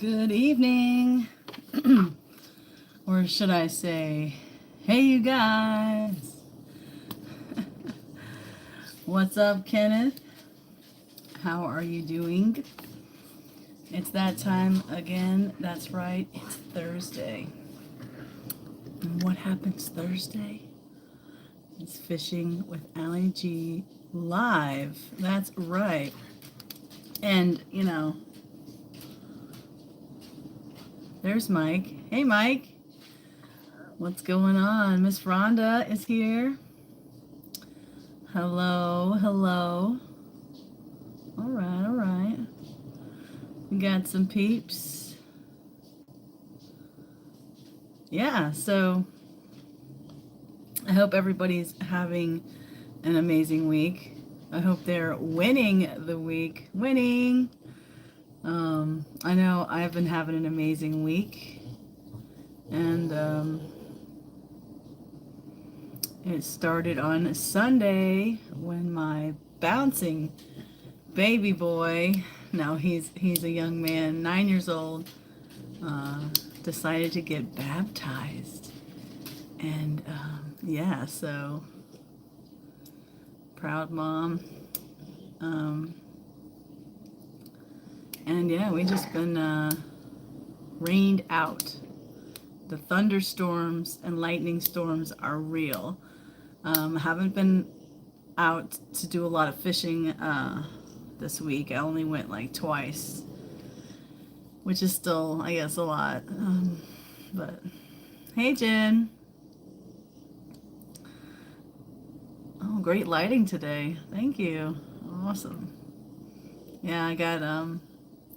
Good evening. Or should I say, hey, you guys. What's up, Kenneth? How are you doing? It's that time again. That's right. It's Thursday. And what happens Thursday? It's Fishing with AllyG live. That's right. And, there's Mike. Hey, Mike. What's going on? Miss Rhonda is here. Hello, hello. All right. We got some peeps. Yeah, so I hope everybody's having an amazing week. I hope they're winning the week. Winning. I know I've been having an amazing week. And it started on Sunday when my bouncing baby boy, now he's a young man, 9 years old, decided to get baptized. And yeah, so proud mom. And yeah, we just been rained out. The thunderstorms and lightning storms are real. Haven't been out to do a lot of fishing this week. I only went like twice, which is still, I guess, a lot. But hey, Jen. Oh, great lighting today. Thank you. Awesome. Yeah, I got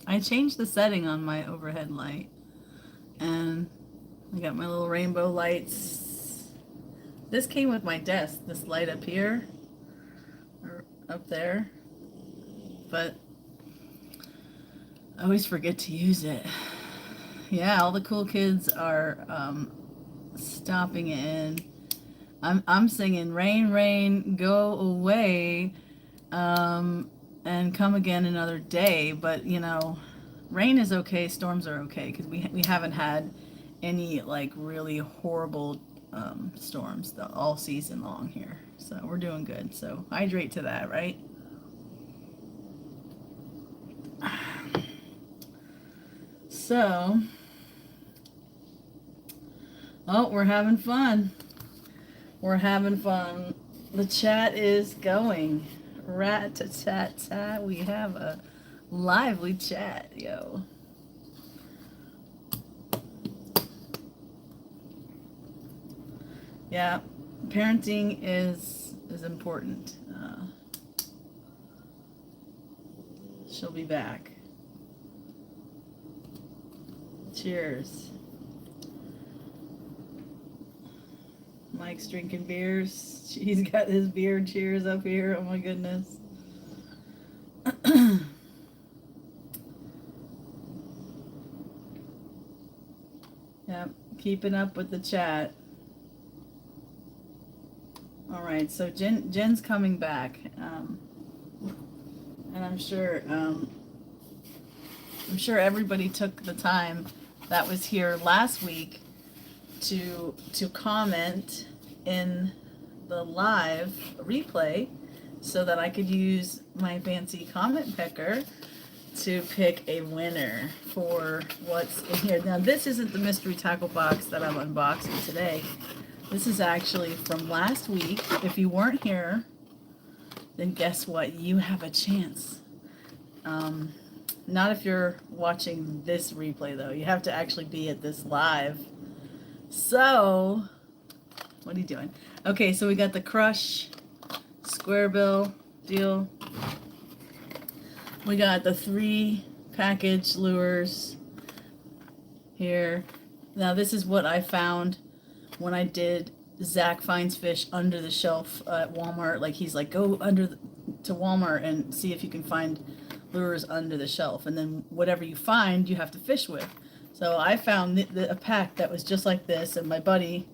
I changed the setting on my overhead light, and I got my little rainbow lights. This came with my desk, this light up here, or up there, but I always forget to use it. Yeah, all the cool kids are stopping in. I'm singing "Rain, Rain, Go Away," and come again another day. But rain is okay, storms are okay, because we haven't had any like really horrible storms all season long here, so we're doing good. So hydrate to that, right? So, oh, we're having fun. We're having fun. The chat is going. Rat-ta-tat-tat. We have a lively chat, yo. Yeah, parenting is important. She'll be back. Cheers. Mike's drinking beers. He's got his beer cheers up here. Oh my goodness. Yep, keeping up with the chat. All right, so Jen's coming back, and I'm sure everybody took the time that was here last week to comment in the live replay, so that I could use my fancy comment picker to pick a winner for what's in here. Now, this isn't the mystery tackle box that I'm unboxing today. This is actually from last week. If you weren't here, then guess what? You have a chance. Not if you're watching this replay, though. You have to actually be at this live. So, what are you doing? Okay, so we got the Crush square bill deal. We got the 3 package lures here. Now, this is what I found when I did Zach Finds Fish under the shelf at Walmart. Like, he's like, go to Walmart and see if you can find lures under the shelf, and then whatever you find you have to fish with. So I found a pack that was just like this, and my buddy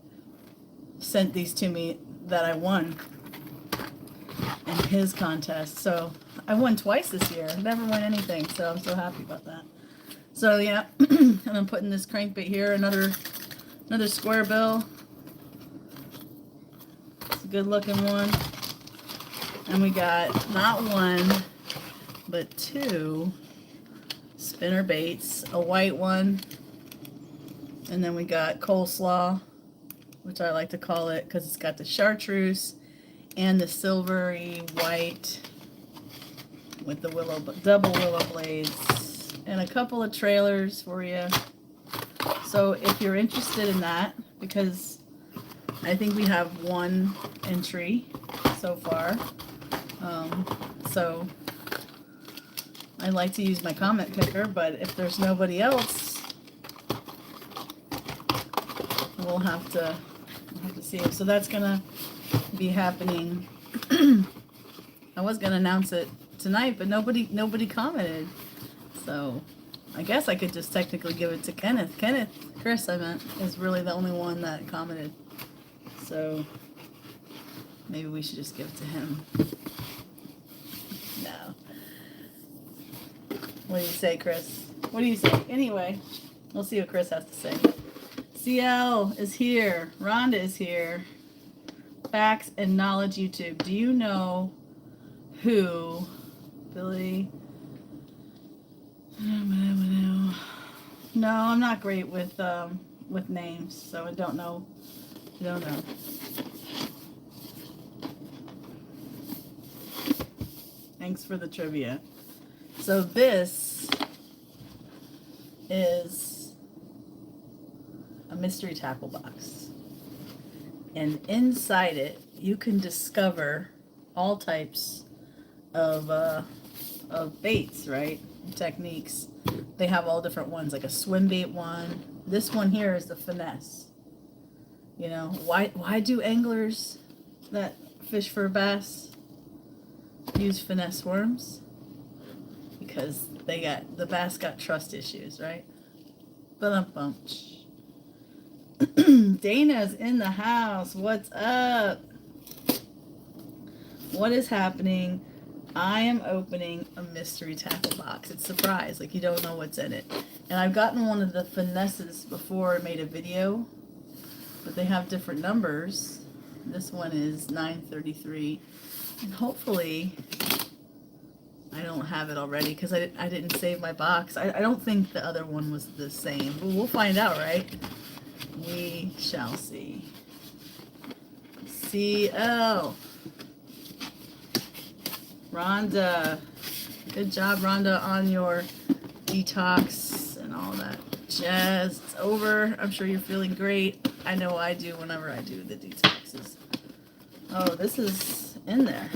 sent these to me that I won in his contest. So I won twice this year. Never won anything, so I'm so happy about that. So yeah, and I'm putting this crankbait here, another square bill. It's a good looking one. And we got not one, but two spinner baits, a white one, and then we got coleslaw, which I like to call it because it's got the chartreuse and the silvery white with the double willow blades, and a couple of trailers for you. So if you're interested in that, because I think we have one entry so far, so I like to use my comment picker, but if there's nobody else, we'll have to see it. So that's gonna be happening. I was gonna announce it tonight, but nobody commented. So I guess I could just technically give it to Kenneth. Chris, I meant, is really the only one that commented. So maybe we should just give it to him. No. What do you say, Chris? What do you say? Anyway, we'll see what Chris has to say. CL is here. Rhonda is here. Facts and Knowledge YouTube. Do you know who Billy? No, I'm not great with names, so I don't know. Thanks for the trivia. So this is a mystery tackle box, and inside it you can discover all types of baits, right? Techniques. They have all different ones, like a swim bait one. This one here is the finesse. You know, why do anglers that fish for bass use finesse worms? Because the bass got trust issues, right? Bum. Dana's in the house. What's up? What is happening? I am opening a mystery tackle box. It's a surprise, like you don't know what's in it. And I've gotten one of the finesses before I made a video, but they have different numbers. This one is 933, and hopefully I don't have it already because I didn't save my box. I don't think the other one was the same, but we'll find out, right? We shall see. CL. Rhonda. Good job, Rhonda, on your detox and all that jazz. It's over. I'm sure you're feeling great. I know I do whenever I do the detoxes. Oh, this is in there.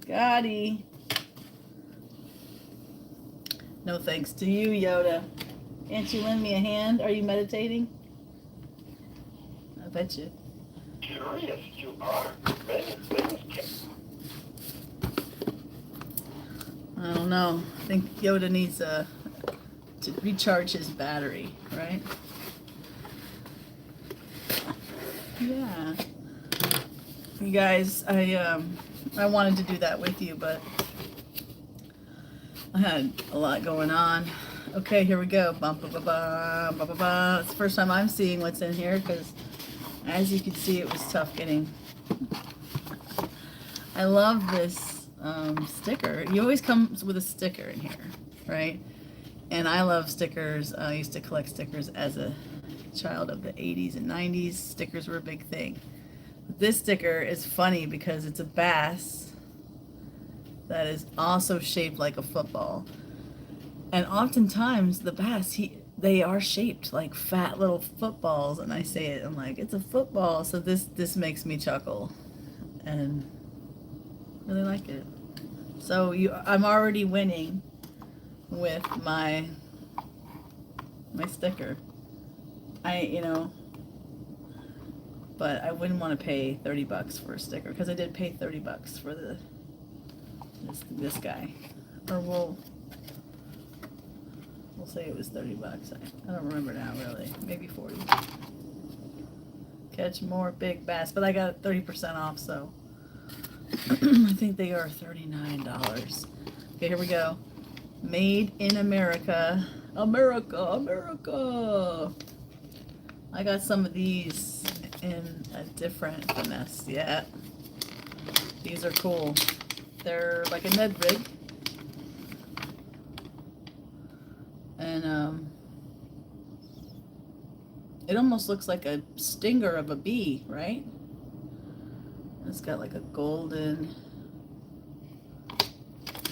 Gotti. No thanks to you, Yoda. Can't you lend me a hand? Are you meditating? I bet you. Curious you are. I don't know. I think Yoda needs to recharge his battery, right? Yeah. You guys, I wanted to do that with you, but I had a lot going on. Okay, here we go. It's the first time I'm seeing what's in here because, as you can see, it was tough getting. I love this sticker. You always come with a sticker in here, right? And I love stickers. I used to collect stickers as a child of the 80s and 90s. Stickers were a big thing. This sticker is funny because it's a bass that is also shaped like a football. And oftentimes the bass, they are shaped like fat little footballs. And I say it, I'm like, it's a football. So this makes me chuckle and really like it. So I'm already winning with my sticker. But I wouldn't want to pay $30 for a sticker because I did pay $30 for this guy. Or we'll say it was $30. I don't remember now, really. Maybe 40. catch more big bass, but I got it 30% off, so I think they are $39. Okay, here we go. Made in America. America, America. I got some of these in a different finesse. Yeah. These are cool. They're like a Ned rig. And it almost looks like a stinger of a bee, right? It's got like a golden.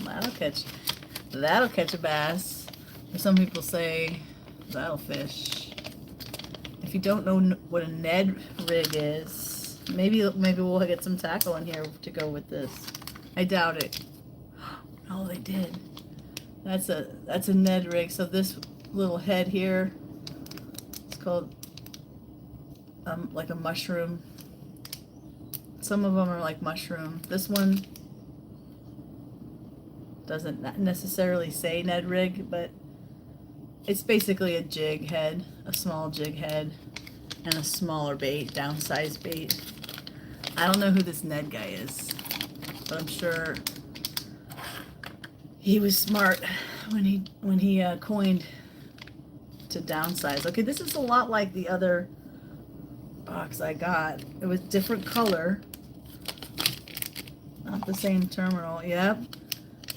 That'll catch a bass. Or some people say that'll fish. If you don't know what a Ned rig is, maybe we'll get some tackle in here to go with this. I doubt it. Oh, they did. That's a Ned rig. So this little head here, it's called like a mushroom. Some of them are like mushroom. This one doesn't necessarily say Ned rig, but it's basically a jig head, a small jig head, and a smaller bait, downsized bait. I don't know who this Ned guy is, but I'm sure he was smart when he coined to downsize. Okay, this is a lot like the other box I got. It was different color, not the same terminal. Yep.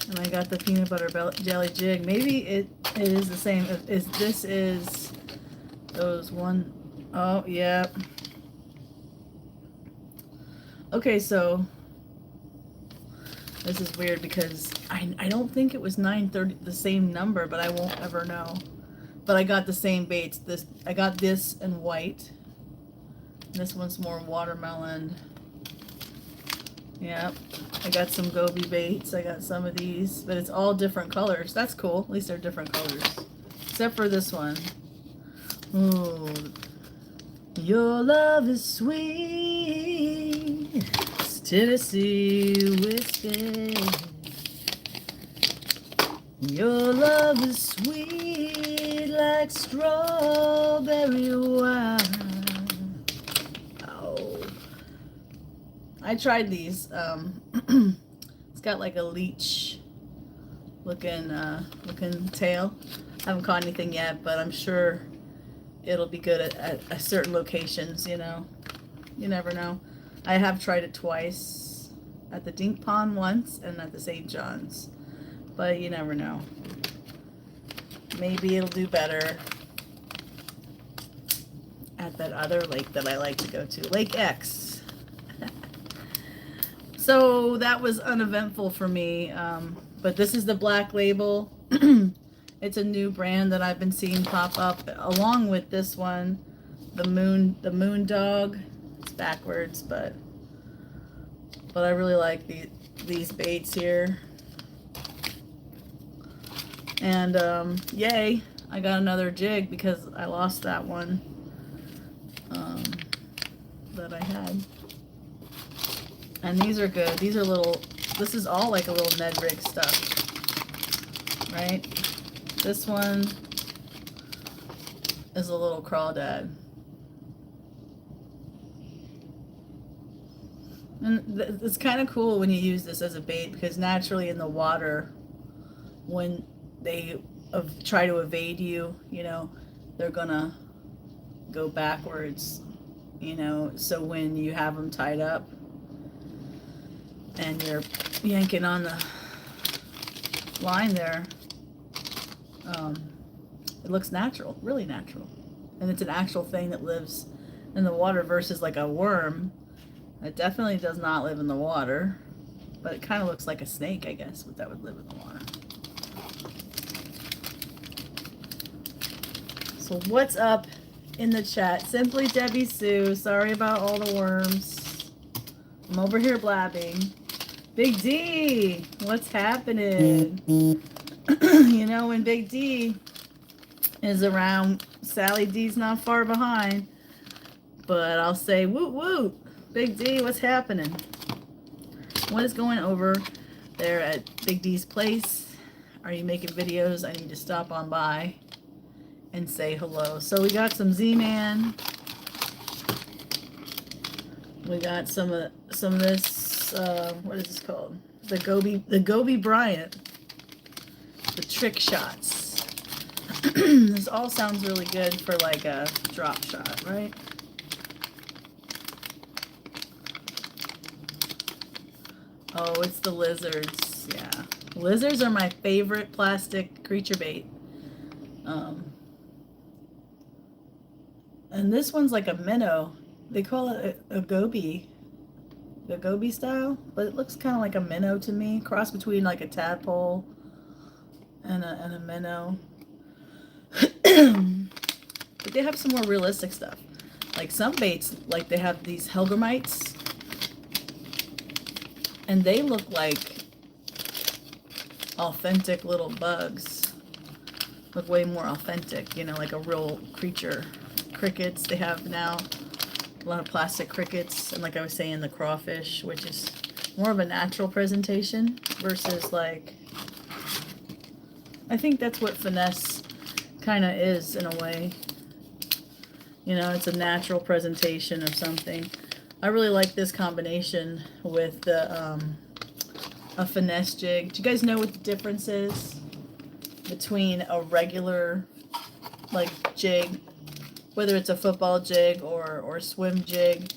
And I got the peanut butter jelly jig. Maybe it is the same. This is those one. Oh, yep. Okay, so this is weird because I don't think it was 930, the same number, but I won't ever know. But I got the same baits. I got this in white. This one's more watermelon. Yep. I got some goby baits. I got some of these, but it's all different colors. That's cool. At least they're different colors. Except for this one. Ooh. Your love is sweet. It's Tennessee whiskey. Your love is sweet like strawberry wine. I tried these. It's got like a leech looking tail. I haven't caught anything yet, but I'm sure it'll be good at certain locations, you know. You never know. I have tried it twice. At the Dink Pond once and at the St. John's. But you never know. Maybe it'll do better at that other lake that I like to go to. Lake X. So that was uneventful for me, but this is the Black Label. It's a new brand that I've been seeing pop up along with this one, the Moon Dog. It's backwards, but I really like these baits here. And yay, I got another jig because I lost that one that I had. And these are good. These are this is all like a little Ned rig stuff, right? This one is a little crawdad. And it's kind of cool when you use this as a bait because naturally in the water, when they try to evade you, you know, they're gonna go backwards, you know, so when you have them tied up, and you're yanking on the line there, it looks natural, really natural. And it's an actual thing that lives in the water versus like a worm. It definitely does not live in the water, but it kind of looks like a snake, I guess, that would live in the water. So what's up in the chat? Simply Debbie Sue, sorry about all the worms. I'm over here blabbing. Big D, what's happening? You know, when Big D is around, Sally D's not far behind. But I'll say, woot woot. Big D, what's happening? What is going over there at Big D's place? Are you making videos? I need to stop on by and say hello. So we got some Z-Man. We got some of this. What is this called? The Gobi Bryant. The trick shots. This all sounds really good for like a drop shot, right? Oh, it's the lizards. Yeah, lizards are my favorite plastic creature bait. And this one's like a minnow. They call it a goby. The goby style, but it looks kind of like a minnow to me. Cross between like a tadpole and a minnow. But they have some more realistic stuff. Like some baits, like they have these hellgrammites, and they look like authentic little bugs. Look way more authentic, you know, like a real creature. Crickets they have now. A lot of plastic crickets, and like I was saying, the crawfish, which is more of a natural presentation versus like, I think that's what finesse kind of is in a way. You know, it's a natural presentation of something. I really like this combination with the a finesse jig. Do you guys know what the difference is between a regular like jig, whether it's a football jig or swim jig?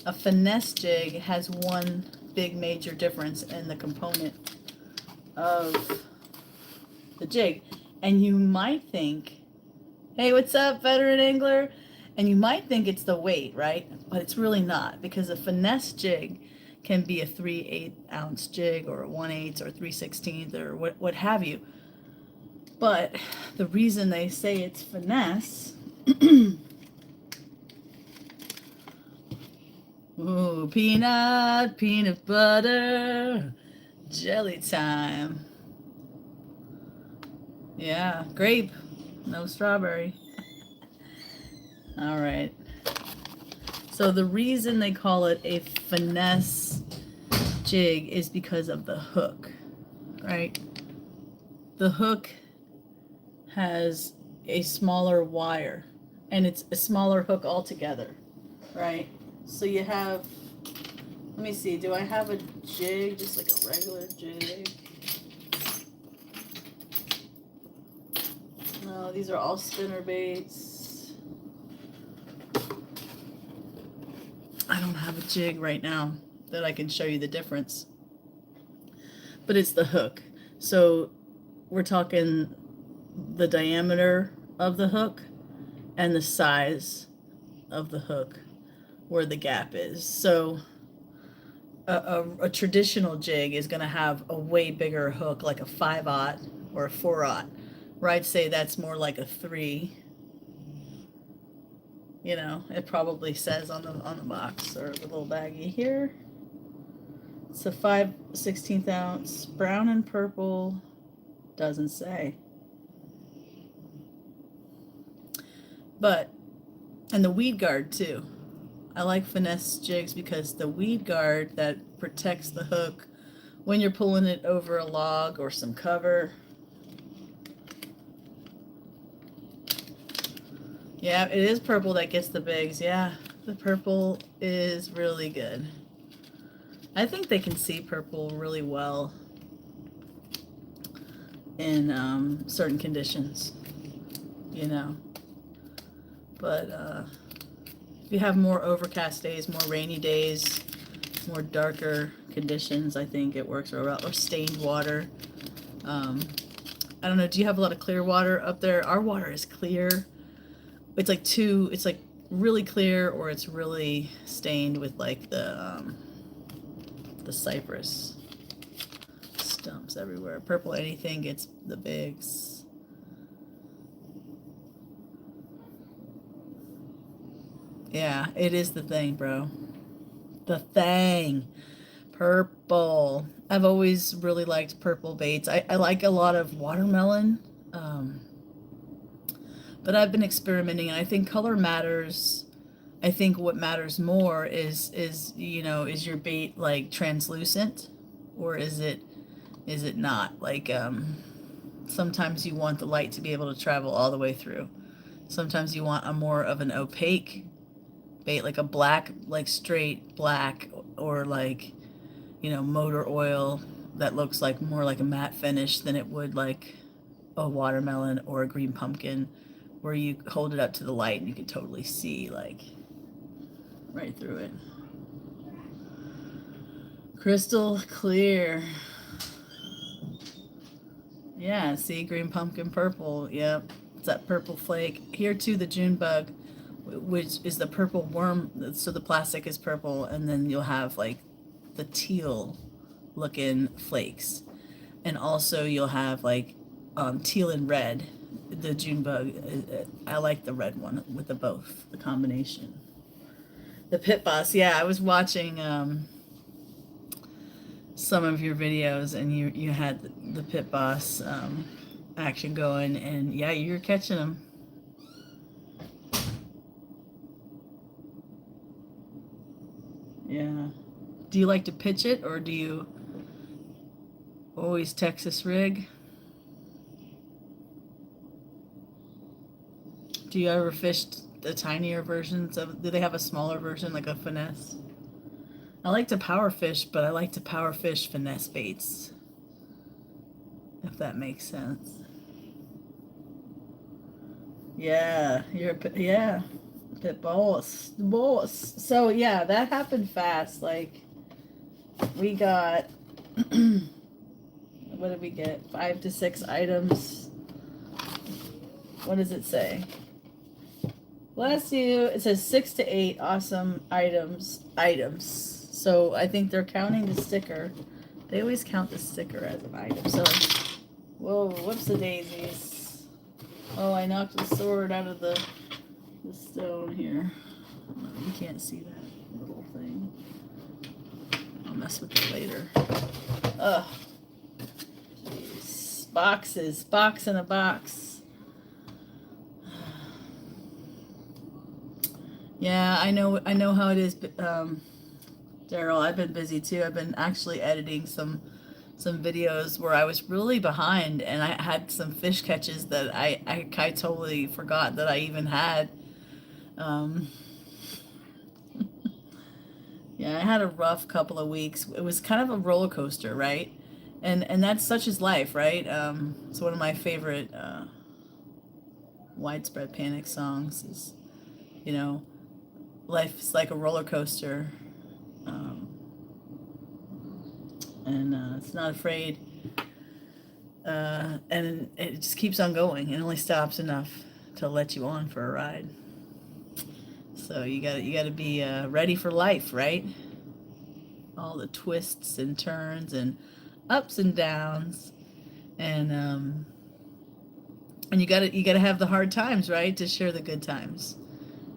A finesse jig has one big major difference in the component of the jig. And you might think, hey, what's up, veteran angler? And you might think it's the weight, right? But it's really not, because a finesse jig can be a 3/8 ounce jig or a 1/8 or 3/16 or what have you. But the reason they say it's finesse, ooh, peanut butter, jelly time. Yeah, grape, no strawberry. All right. So the reason they call it a finesse jig is because of the hook, right? The hook has a smaller wire, and it's a smaller hook altogether, right? So you have, let me see, do I have a jig, just like a regular jig? No, these are all spinner baits. I don't have a jig right now that I can show you the difference. But it's the hook. So we're talking the diameter of the hook and the size of the hook, where the gap is. So a traditional jig is going to have a way bigger hook, like a 5/0 or a 4/0. Where I'd say that's more like a 3. You know, it probably says on the box or the little baggie here. It's a 5/16 ounce, brown and purple. Doesn't say. But, and the weed guard too. I like finesse jigs because the weed guard that protects the hook when you're pulling it over a log or some cover. Yeah, it is purple that gets the bigs. Yeah, the purple is really good. I think they can see purple really well in certain conditions, you know. But if you have more overcast days, more rainy days, more darker conditions, I think it works real well. Or stained water. I don't know, do you have a lot of clear water up there? Our water is clear. It's like really clear, or it's really stained with like the cypress stumps everywhere. Purple anything gets the bigs. Yeah, it is the thing, bro. The thing. Purple. I've always really liked purple baits. I like a lot of watermelon. But I've been experimenting, and I think color matters. I think what matters more is you know, is your bait like translucent, or is it not? Like sometimes you want the light to be able to travel all the way through. Sometimes you want a more of an opaque bait, like a black, like straight black, or like, you know, motor oil that looks like more like a matte finish than it would like a watermelon or a green pumpkin, where you hold it up to the light and you can totally see like right through it. Crystal clear. Yeah, see, green pumpkin purple. Yep, it's that purple flake. Here too, the June bug, which is the purple worm. So the plastic is purple, and then you'll have like the teal looking flakes, and also you'll have like teal and red. The June bug, I like the red one with the both, the combination. The pit boss, yeah, I was watching some of your videos, and you had the pit boss action going, and yeah, you're catching them. Yeah. Do you like to pitch it, or do you always Texas rig? Do you ever fish the tinier versions of? Do they have a smaller version, like a finesse? I like to power fish, but I like to power fish finesse baits, if that makes sense. Yeah, yeah, pit boss. So yeah, that happened fast. Like we got, what did we get? 5 to 6 items. What does it say? Bless you. It says 6 to 8 awesome items. So I think they're counting the sticker. They always count the sticker as an item. So, whoa, whoops the daisies. Oh, I knocked the sword out of the stone here. You can't see that little thing. I'll mess with it later. Ugh. Jeez. Boxes. Box in a box. Yeah, I know how it is, Daryl. I've been busy too. I've been actually editing some videos where I was really behind, and I had some fish catches that I totally forgot that I even had. Um, yeah, I had a rough couple of weeks. It was kind of a roller coaster, right? And that's such is life, right? It's one of my favorite Widespread Panic songs. Is, you know, life's like a roller coaster. And it's not afraid, and it just keeps on going. It only stops enough to let you on for a ride. So you got to be ready for life, right? All the twists and turns and ups and downs, and you got to have the hard times, right, to share the good times.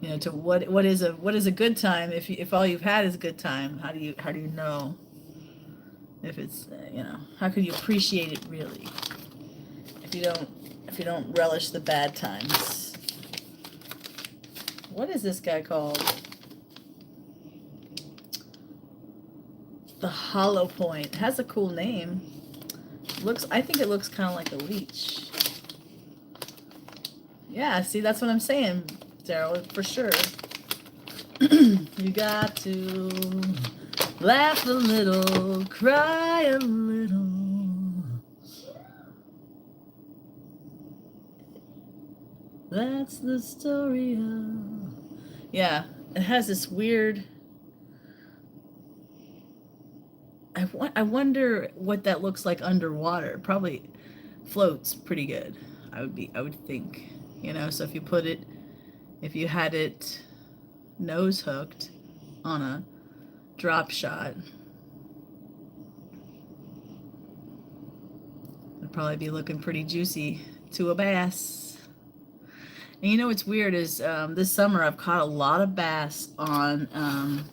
You know, to what is a good time if all you've had is a good time? How do you know if it's you know, how could you appreciate it really if you don't relish the bad times? What is this guy called? The Hollow Point. It has a cool name. I think it looks kind of like a leech. Yeah, see, that's what I'm saying, Daryl, for sure. You got to laugh a little, cry a little. That's the story of... Yeah, it has this weird... I wonder what that looks like underwater. It probably floats pretty good. I would think. You know, so if you had it nose hooked on a drop shot, it'd probably be looking pretty juicy to a bass. And you know what's weird is this summer I've caught a lot of bass on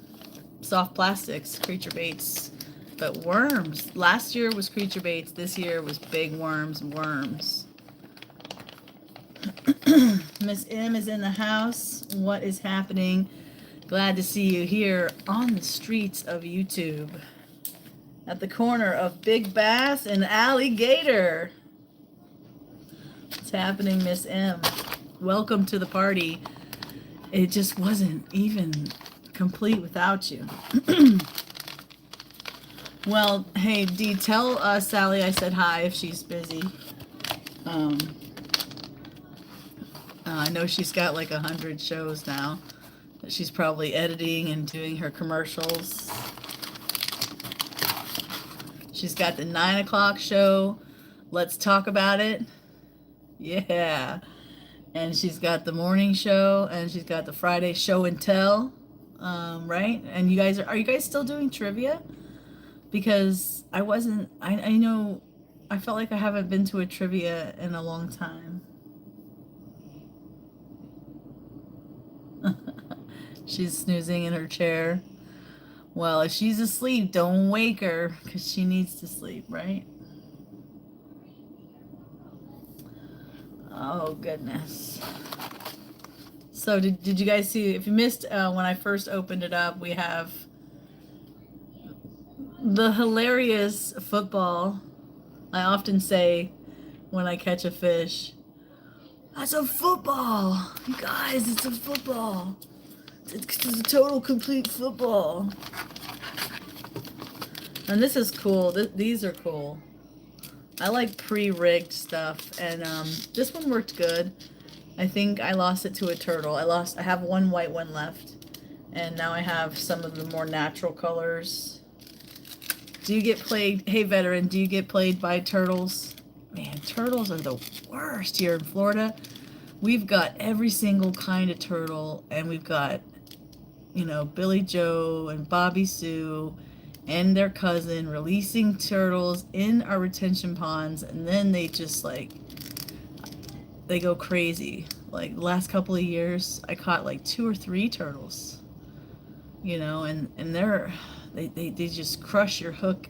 soft plastics, creature baits, but worms. Last year was creature baits. This year was big worms. Miss M is in the house. What is happening? Glad to see you here on the streets of YouTube at the corner of Big Bass and Alligator. What's happening, Miss M? Welcome to the party. it just wasn't even complete without you. Well, hey, Dee, tell Sally I said hi if she's busy. Um, I know she's got like 100 shows now that she's probably editing and doing her commercials. She's got the 9 o'clock show, Let's Talk About It. Yeah. And she's got the morning show, and she's got the Friday show and tell, right? And you guys are you guys still doing trivia? Because I wasn't, I know, I felt like I haven't been to a trivia in a long time. She's snoozing in her chair. Well, if she's asleep, don't wake her, because she needs to sleep, right? Oh, goodness. So did you guys see, if you missed when I first opened it up, we have the hilarious football. I often say when I catch a fish, that's a football. You guys, it's a football. It's a total complete football. And this is cool. These are cool. I like pre-rigged stuff, and this one worked good. I think I lost it to a turtle. I have one white one left, and now I have some of the more natural colors. Do you get played, hey veteran, do you get played by turtles? Man, turtles are the worst here in Florida. We've got every single kind of turtle, and we've got, you know, Billy Joe and Bobby Sue and their cousin releasing turtles in our retention ponds, and then they just like, they go crazy. Like the last couple of years, I caught like 2 or 3 turtles, you know, and they just crush your hook,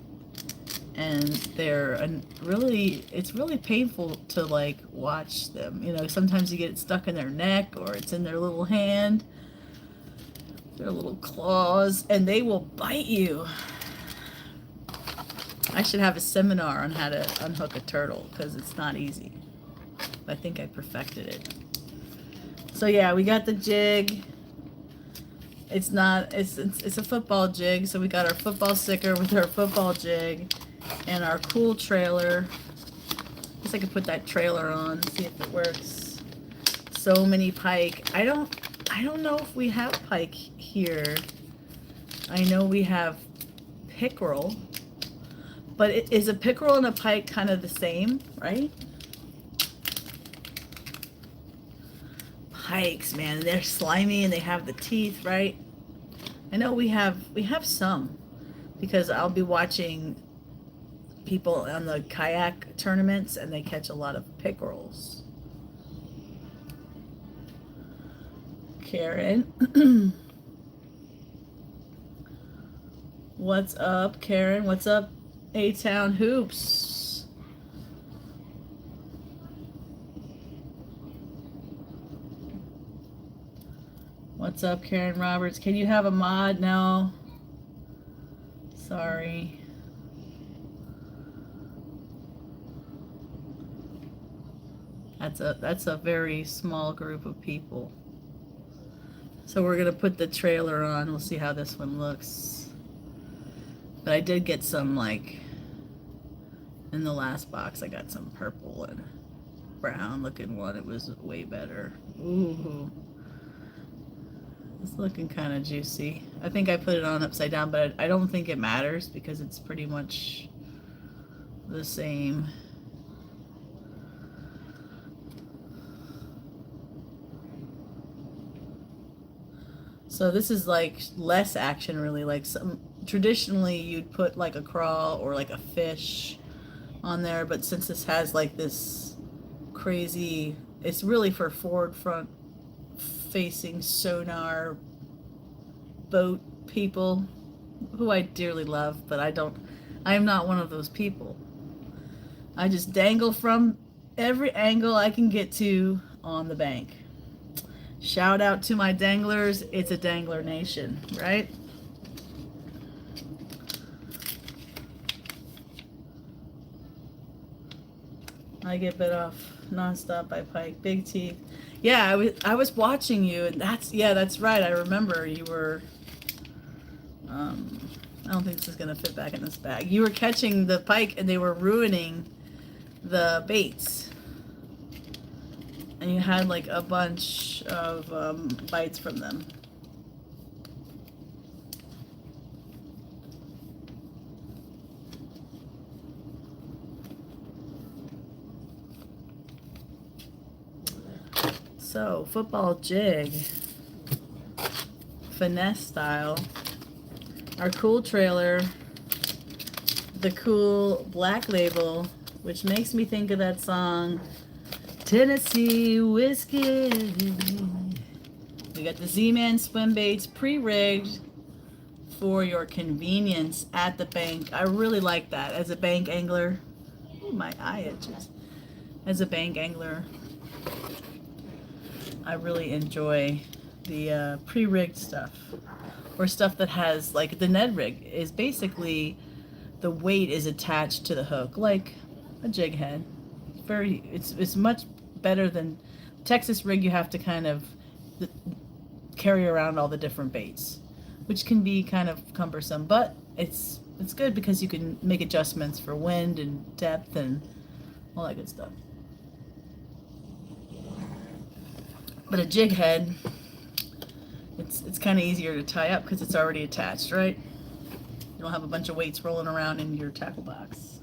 and it's really painful to like watch them. You know, sometimes you get it stuck in their neck, or it's in their little hand, their little claws, and they will bite you. I should have a seminar on how to unhook a turtle, because it's not easy. I think I perfected it. So yeah, we got the jig. It's a football jig, so we got our football sticker with our football jig and our cool trailer. I guess I could put that trailer on, see if it works. So many pike. I don't know if we have pike here. I know we have pickerel, but is a pickerel and a pike kind of the same, right? Pikes, man, they're slimy and they have the teeth, right? I know we have some, because I'll be watching people on the kayak tournaments, and they catch a lot of pickerels. Karen. What's up, Karen? What's up, A-Town Hoops? What's up, Karen Roberts? Can you have a mod? No. Sorry. That's a very small group of people. So we're gonna put the trailer on. We'll see how this one looks. But I did get some, like, in the last box, I got some purple and brown looking one. It was way better. Ooh. It's looking kind of juicy. I think I put it on upside down, but I don't think it matters, because it's pretty much the same. So this is like less action, really. Like traditionally you'd put like a crawl or like a fish on there, but since this has like this crazy, it's really for forward front facing sonar boat people, who I dearly love, but I am not one of those people. I just dangle from every angle I can get to on the bank. Shout out to my danglers. It's a dangler nation, right? I get bit off nonstop by pike. Big teeth. Yeah, I was watching you, and that's right. I remember you were. I don't think this is gonna fit back in this bag. You were catching the pike, and they were ruining the baits, and you had like a bunch of bites from them. So, football jig, finesse style, our cool trailer, the cool black label, which makes me think of that song, Tennessee Whiskey. We got the Z-Man swim baits pre-rigged for your convenience at the bank. I really like that as a bank angler. Ooh, my eye itches. As a bank angler, I really enjoy the pre-rigged stuff, or stuff that has, like, the Ned rig is basically the weight is attached to the hook like a jig head. It's much better than Texas rig. You have to kind of carry around all the different baits, which can be kind of cumbersome, but it's good because you can make adjustments for wind and depth and all that good stuff. But a jig head, it's kind of easier to tie up because it's already attached, right? You don't have a bunch of weights rolling around in your tackle box.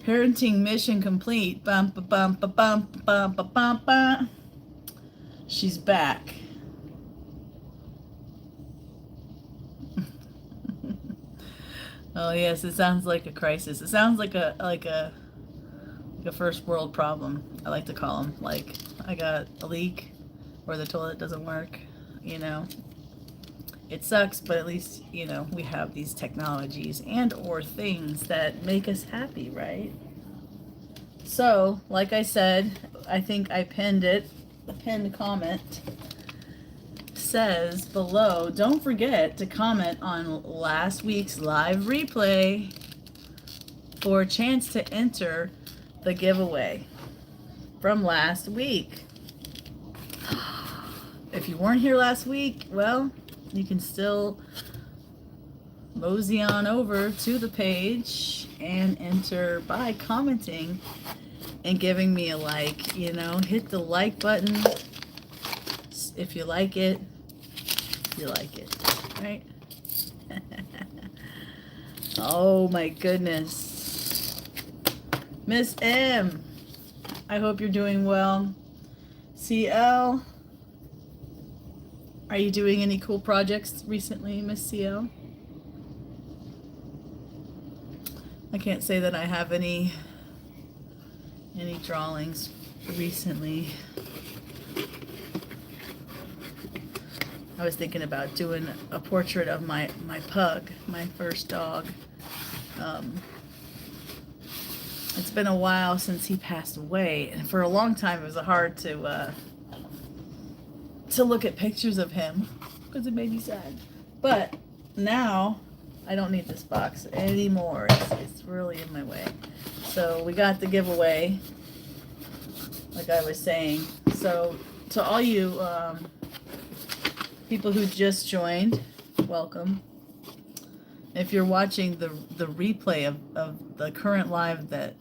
Parenting mission complete. Bum ba bum ba bum ba bum ba bum ba. She's back. Oh yes, it sounds like a crisis. It sounds like a first world problem. I like to call them. Like, I got a leak, or the toilet doesn't work. You know, it sucks, but at least, you know, we have these technologies and or things that make us happy, right? So, like I said, I think I pinned it. The pinned comment says below, don't forget to comment on last week's live replay for a chance to enter the giveaway from last week. If you weren't here last week, well, you can still mosey on over to the page and enter by commenting and giving me a like. You know, hit the like button if you like it. You like it, right? Oh my goodness. Miss M, I hope you're doing well. CL, are you doing any cool projects recently, Miss CL? I can't say that I have any drawings recently. I was thinking about doing a portrait of my pug, my first dog. It's been a while since he passed away, and for a long time it was hard to look at pictures of him because it made me sad. But now I don't need this box anymore. It's really in my way. So we got the giveaway, like I was saying. So to all you people who just joined, welcome. If you're watching the replay of the current live that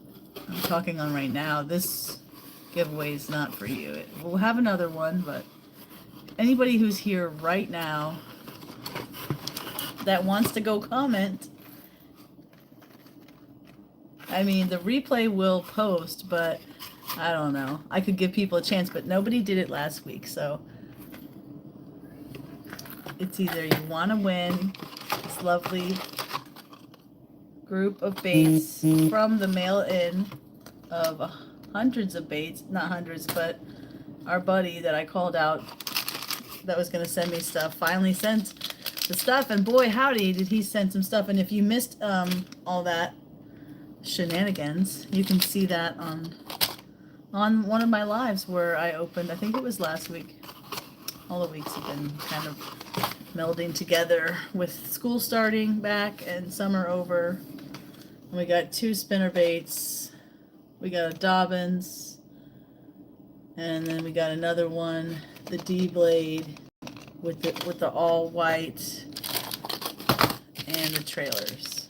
I'm talking on right now, this giveaway is not for you. We'll have another one, but anybody who's here right now that wants to go comment, I mean, the replay will post, but I don't know. I could give people a chance, but nobody did it last week, so it's either you want to win this lovely group of baits from the mail-in of hundreds of baits, not hundreds, but our buddy that I called out that was going to send me stuff finally sent the stuff, and boy howdy did he send some stuff. And if you missed all that shenanigans, you can see that on one of my lives where I opened, I think it was last week. All the weeks have been kind of melding together with school starting back and summer over. And we got 2 spinner baits. We got a Dobbins. And then we got another one, the D blade with the all white and the trailers.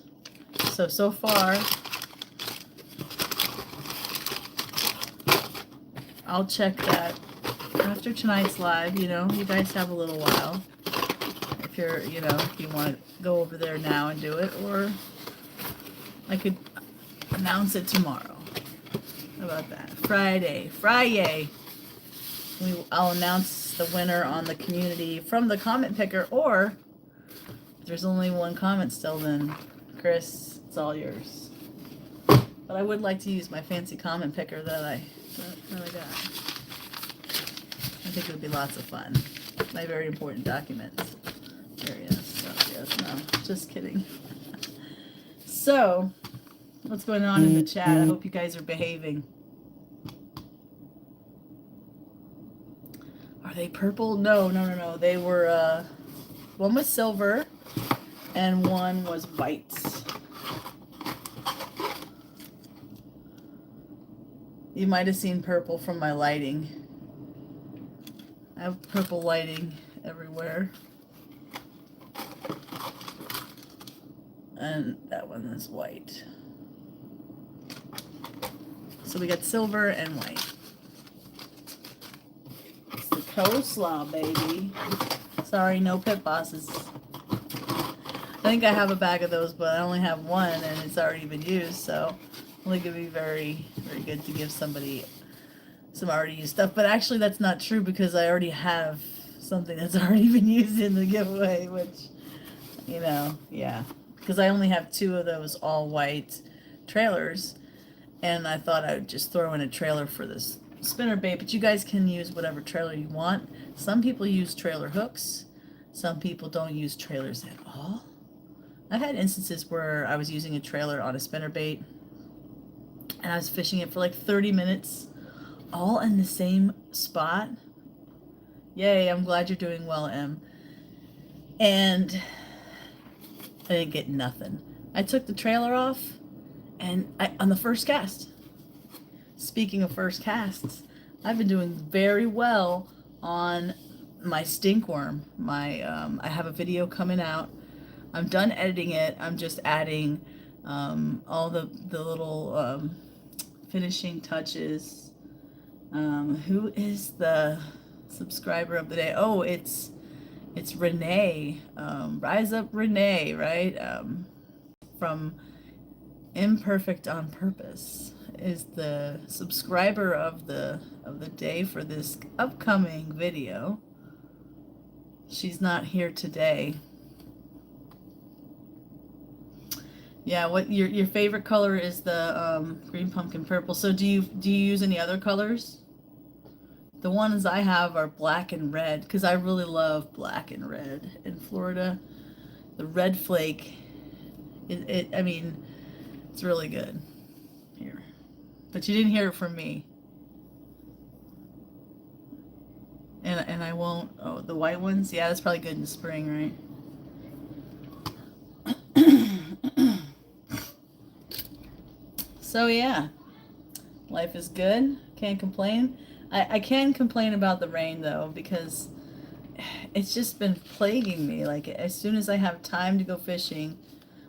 So far, I'll check that after tonight's live. You know, you guys have a little while. If you're, you know, if you want to go over there now and do it, or I could announce it tomorrow. How about that? Friday. I'll announce the winner on the community from the comment picker, or if there's only one comment still, then Chris, it's all yours. But I would like to use my fancy comment picker that I got. I think it would be lots of fun. My very important documents. Various stuff, yes, no, just kidding. So, what's going on in the chat? I hope you guys are behaving. Are they purple? No. They were, one was silver and one was white. You might have seen purple from my lighting. I have purple lighting everywhere. And that one is white. So we got silver and white. It's the coleslaw, baby. Sorry, no pit bosses. I think I have a bag of those, but I only have one, and it's already been used, so I think it'd be very, very good to give somebody some already used stuff. But actually, that's not true, because I already have something that's already been used in the giveaway, which, you know, yeah. Because I only have 2 of those all white trailers, and I thought I would just throw in a trailer for this spinnerbait, but you guys can use whatever trailer you want. Some people use trailer hooks. Some people don't use trailers at all. I've had instances where I was using a trailer on a spinnerbait, and I was fishing it for like 30 minutes, all in the same spot. Yay, I'm glad you're doing well, Em. And I didn't get nothing. I took the trailer off, and on the first cast. Speaking of first casts, I've been doing very well on my stinkworm. I have a video coming out. I'm done editing it. I'm just adding all the little finishing touches. Who is the subscriber of the day? Oh, it's Renee. Rise Up Renee, right? From Imperfect on Purpose is the subscriber of the day for this upcoming video. She's not here today. Yeah, what your favorite color is the green pumpkin purple. So do you use any other colors? The ones I have are black and red, because I really love black and red in Florida. The red flake, I mean, it's really good. Here. But you didn't hear it from me. And I won't, oh, the white ones? Yeah, that's probably good in spring, right? So yeah, life is good. Can't complain. I can complain about the rain though, because it's just been plaguing me. Like, as soon as I have time to go fishing,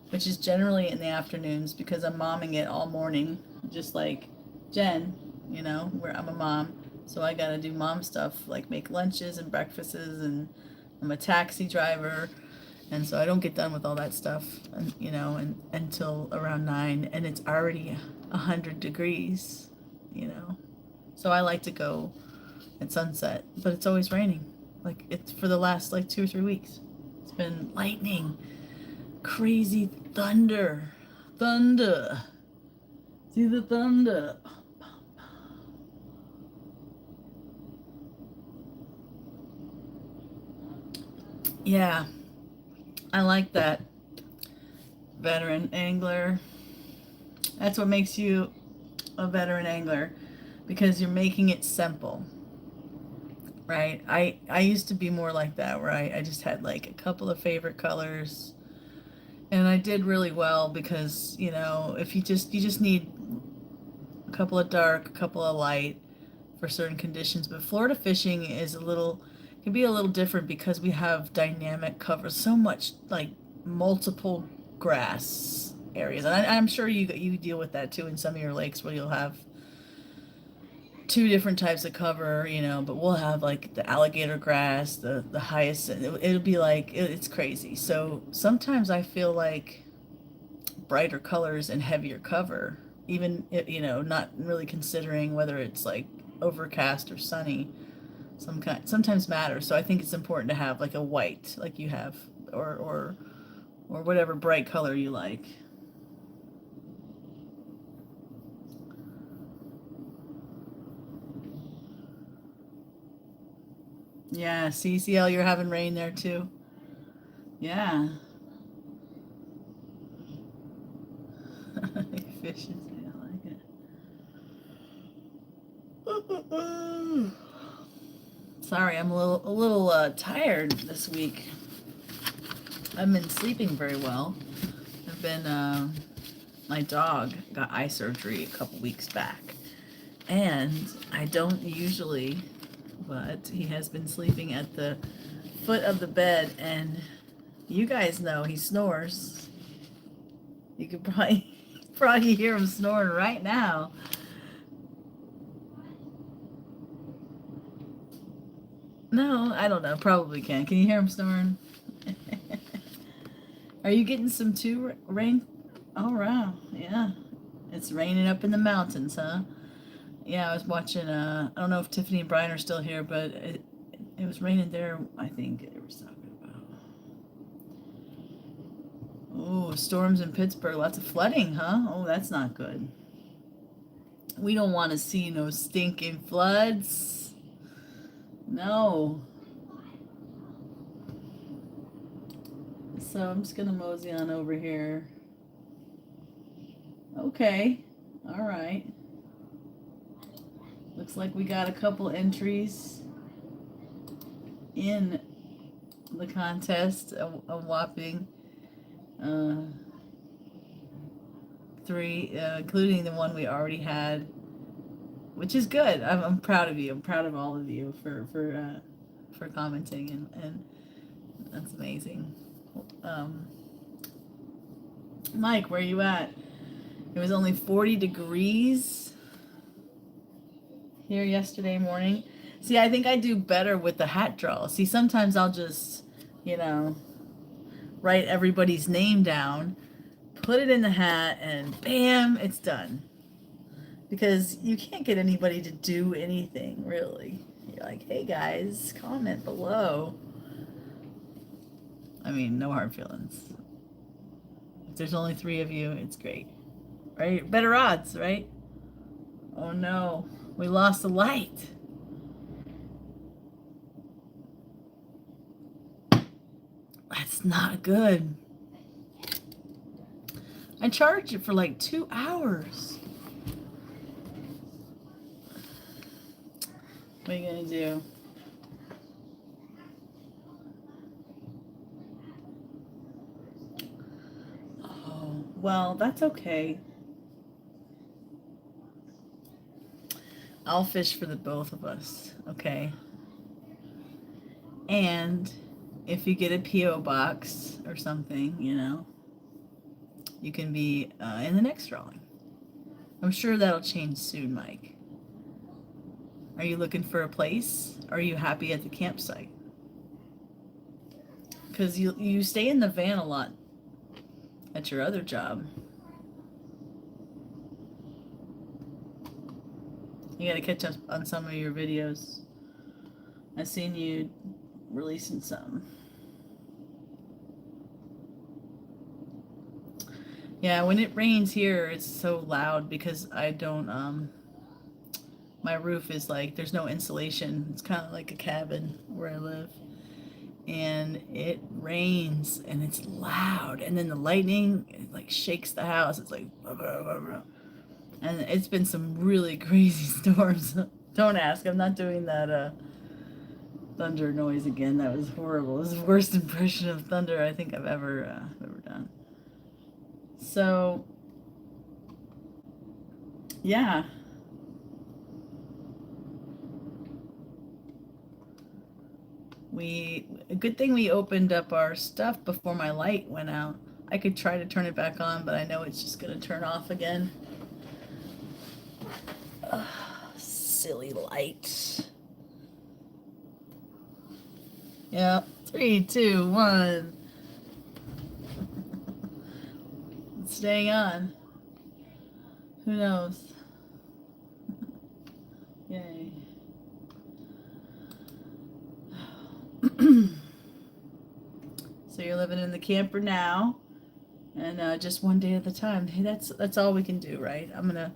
which is generally in the afternoons, because I'm momming it all morning, just like Jen, you know, where I'm a mom, so I gotta do mom stuff, like make lunches and breakfasts, and I'm a taxi driver, and so I don't get done with all that stuff, and you know, until around 9, and it's already 100 degrees, you know. So I like to go at sunset, but it's always raining. Like, it's for the last like 2 or 3 weeks. It's been lightning, crazy thunder. See the thunder. Yeah, I like that. Veteran angler. That's what makes you a veteran angler, because you're making it simple, right? I used to be more like that, where I just had like a couple of favorite colors, and I did really well, because, you know, if you just need a couple of dark, a couple of light, for certain conditions. But Florida fishing is can be a little different because we have dynamic cover, so much like multiple grass areas. And I'm sure you deal with that too in some of your lakes where you'll have two different types of cover, but we'll have like the alligator grass, the highest, it'll be like, it's crazy. So sometimes I feel like brighter colors and heavier cover, even, not really considering whether it's like overcast or sunny, sometimes matters. So I think it's important to have like a white, like you have, or whatever bright color you like. Yeah, CCL, you're having rain there too. Yeah. Fishes, I like it. Sorry, I'm a little tired this week. I've been sleeping very well. I've been my dog got eye surgery a couple weeks back, and I don't usually, but he has been sleeping at the foot of the bed, and you guys know he snores. You could probably hear him snoring right now. No, I don't know. Probably can. Can you hear him snoring? Are you getting some too rain? Oh wow, yeah. It's raining up in the mountains, huh? Yeah, I was watching. I don't know if Tiffany and Brian are still here, but it was raining there. I think it was talking about. Oh, storms in Pittsburgh. Lots of flooding, huh? Oh, that's not good. We don't want to see no stinking floods. No. So I'm just gonna mosey on over here. Okay. All right. Looks like we got a couple entries in the contest, a whopping uh, 3, including the one we already had, which is good. I'm proud of you. I'm proud of all of you for commenting, and that's amazing. Mike, where are you at? It was only 40 degrees here yesterday morning. See, I think I do better with the hat draw. See, sometimes I'll just, write everybody's name down, put it in the hat, and bam, it's done. Because you can't get anybody to do anything, really. You're like, hey guys, comment below. I mean, no hard feelings. If there's only 3 of you, it's great. Right? Better odds, right? Oh no, we lost the light. That's not good. I charged it for like 2 hours. What are you gonna do? Oh, well, that's okay. I'll fish for the both of us, okay? And if you get a P.O. box or something, you can be in the next drawing. I'm sure that'll change soon, Mike. Are you looking for a place? Are you happy at the campsite? Because you stay in the van a lot at your other job. You gotta catch up on some of your videos. I've seen you releasing some. Yeah, when it rains here, it's so loud because I don't, my roof is like, there's no insulation. It's kind of like a cabin where I live. And it rains and it's loud. And then the lightning, it like shakes the house. It's like, blah, blah, blah, blah. And it's been some really crazy storms. Don't ask, I'm not doing that thunder noise again. That was horrible. It was the worst impression of thunder I think I've ever done. So, yeah. A good thing we opened up our stuff before my light went out. I could try to turn it back on, but I know it's just gonna turn off again. Ugh, silly light. Yeah, 3, 2, 1. It's staying on. Who knows? Yay. So you're living in the camper now, and just one day at a time. Hey, that's all we can do, right? I'm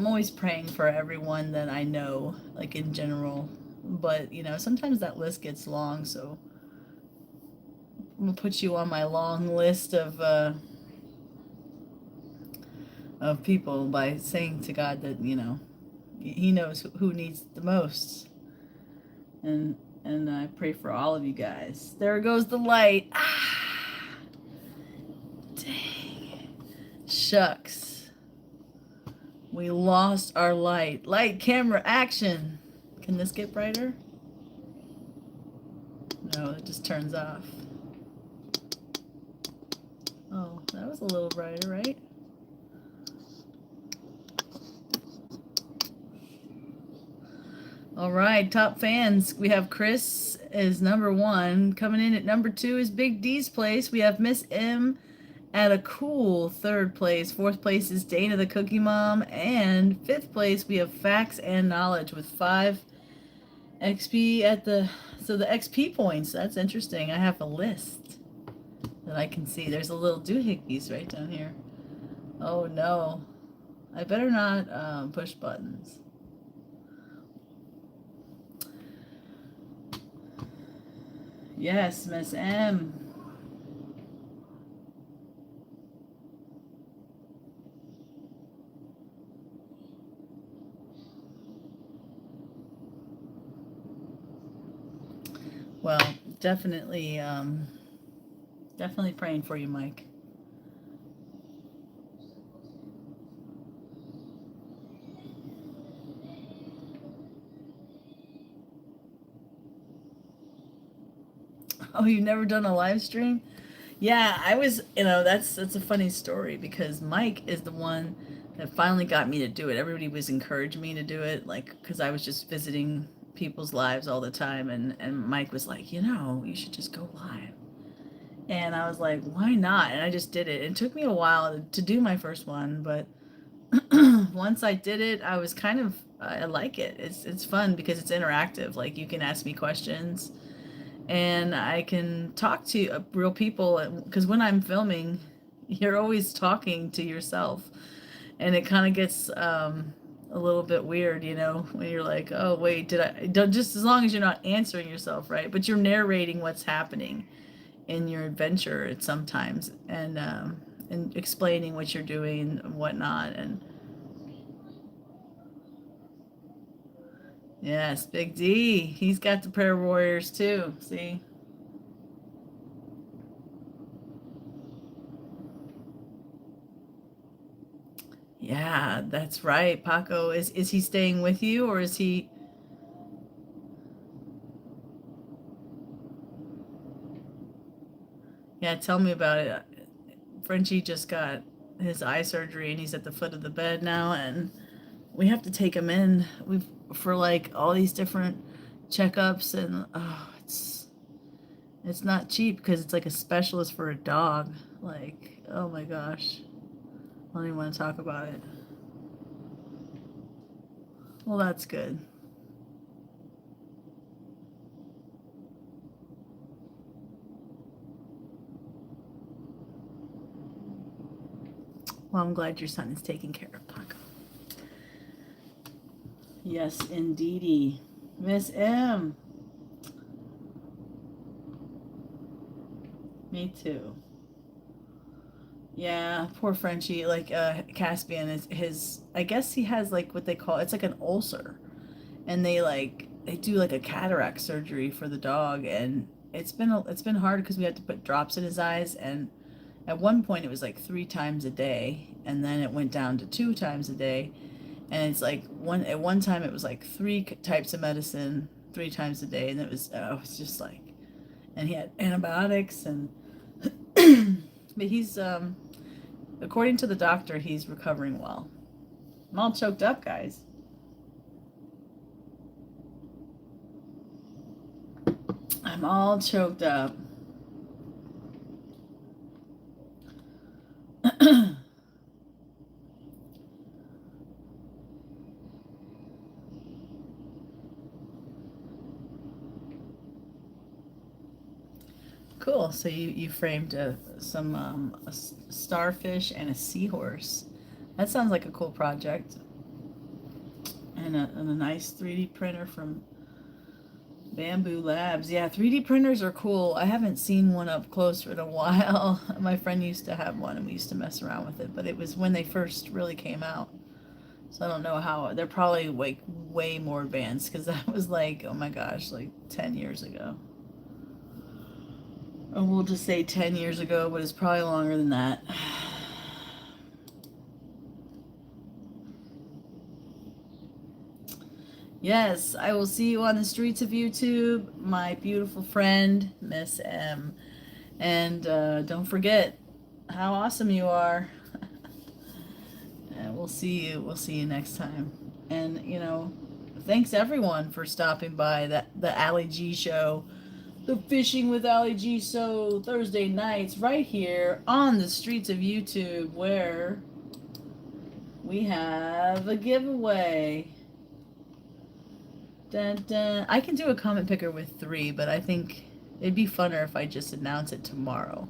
always praying for everyone that I know, like in general, but sometimes that list gets long, so I'm gonna put you on my long list of people by saying to God that He knows who needs the most, and I pray for all of you guys. There goes the light. Ah, dang, shucks, we lost our light. Light, camera, action. Can this get brighter? No, it just turns off. Oh, that was a little brighter, right? All right, top fans. We have Chris is number 1. Coming in at number 2 is Big D's place. We have Miss M at a cool 3rd place. 4th place is Dana the Cookie Mom. And 5th place we have Facts and Knowledge with 5 XP at the... So the XP points, that's interesting. I have a list that I can see. There's a little doohickeys right down here. Oh no. I better not push buttons. Yes, Miss M. Well, definitely praying for you, Mike. Oh, you've never done a live stream? Yeah, I was, that's a funny story because Mike is the one that finally got me to do it. Everybody was encouraging me to do it, like, because I was just visiting people's lives all the time, and Mike was like, you should just go live. And I was like, why not? And I just did it. It took me a while to do my first one, but once I did it, I was I like it. It's fun because it's interactive. Like, you can ask me questions and I can talk to real people, because when I'm filming, you're always talking to yourself, and it kind of gets a little bit weird, when you're like, oh wait, don't, just as long as you're not answering yourself, right? But you're narrating what's happening in your adventure sometimes, and explaining what you're doing and whatnot. And yes, Big D, he's got the prayer warriors too. See? Yeah, that's right. Paco, is he staying with you, or is he? Yeah, tell me about it. Frenchie just got his eye surgery and he's at the foot of the bed now, and we have to take him in. For like all these different checkups, and it's not cheap because it's like a specialist for a dog. Like, oh my gosh. I don't even want to talk about it. Well, that's good. Well, I'm glad your son is taken care of, Paco. Yes, indeedy. Miss M. Me too. Yeah, poor Frenchie. Like, Caspian is I guess he has like what they call, it's like an ulcer, and they do like a cataract surgery for the dog, and it's been hard because we had to put drops in his eyes, and at one point it was like 3 times a day, and then it went down to 2 times a day, and it's like at one time it was like 3 types of medicine 3 times a day, and it was just like, and he had antibiotics, and but he's according to the doctor, he's recovering well. I'm all choked up, guys. I'm all choked up. Cool. So you framed a starfish and a seahorse. That sounds like a cool project. And a nice 3D printer from Bamboo Labs. Yeah, 3D printers are cool. I haven't seen one up close in a while. My friend used to have one and we used to mess around with it, but it was when they first really came out. So I don't know how, they're probably like way more advanced because that was like, oh my gosh, like 10 years ago. Or we'll just say 10 years ago, but it's probably longer than that. Yes, I will see you on the streets of YouTube, my beautiful friend, Miss M. And don't forget how awesome you are. And we'll see you. We'll see you next time. And, you know, thanks everyone for stopping by the AllyG show. The Fishing with AllyG show Thursday nights right here on the streets of YouTube, where we have a giveaway. Dun, dun. I can do a comment picker with 3, but I think it'd be funner if I just announce it tomorrow.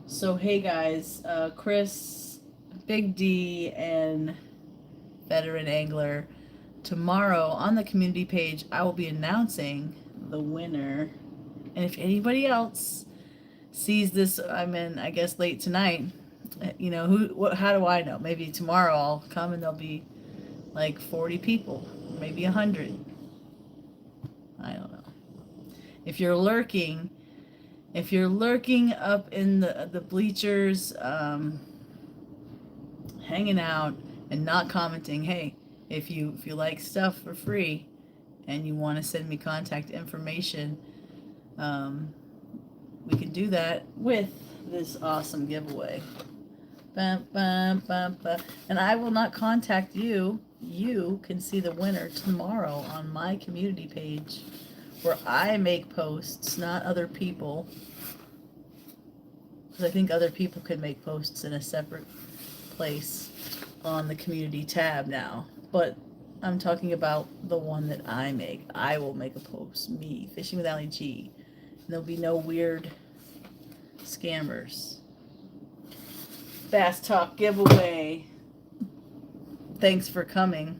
So hey guys, Chris, Big D, and Veteran Angler, tomorrow on the community page I will be announcing the winner. And if anybody else sees this, I guess late tonight, you know, how do I know? Maybe tomorrow I'll come and there'll be like 40 people, maybe 100. I don't know. If you're lurking up in the bleachers, hanging out and not commenting, hey, if you like stuff for free and you want to send me contact information, we can do that with this awesome giveaway. Bum, bum, bum, bum. And I will not contact you. You can see the winner tomorrow on my community page, where I make posts, not other people. Because I think other people can make posts in a separate place on the community tab now. But I'm talking about the one that I make. I will make a post, me, Fishing with AllyG. And there'll be no weird scammers. Bass Talk giveaway. Thanks for coming.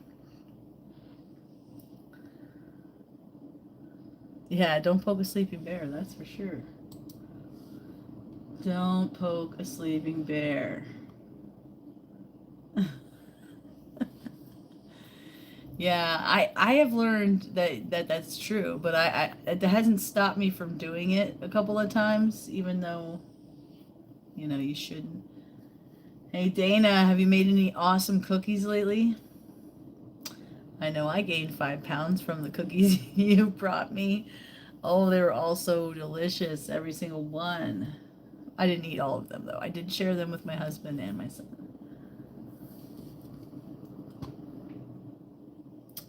Yeah, don't poke a sleeping bear, that's for sure. Don't poke a sleeping bear. Yeah, I have learned that's true, but it hasn't stopped me from doing it a couple of times, even though, you know, you shouldn't. Hey Dana, have you made any awesome cookies lately? I know I gained 5 pounds from the cookies you brought me. Oh, they were all so delicious, every single one. I didn't eat all of them though. I did share them with my husband and my son.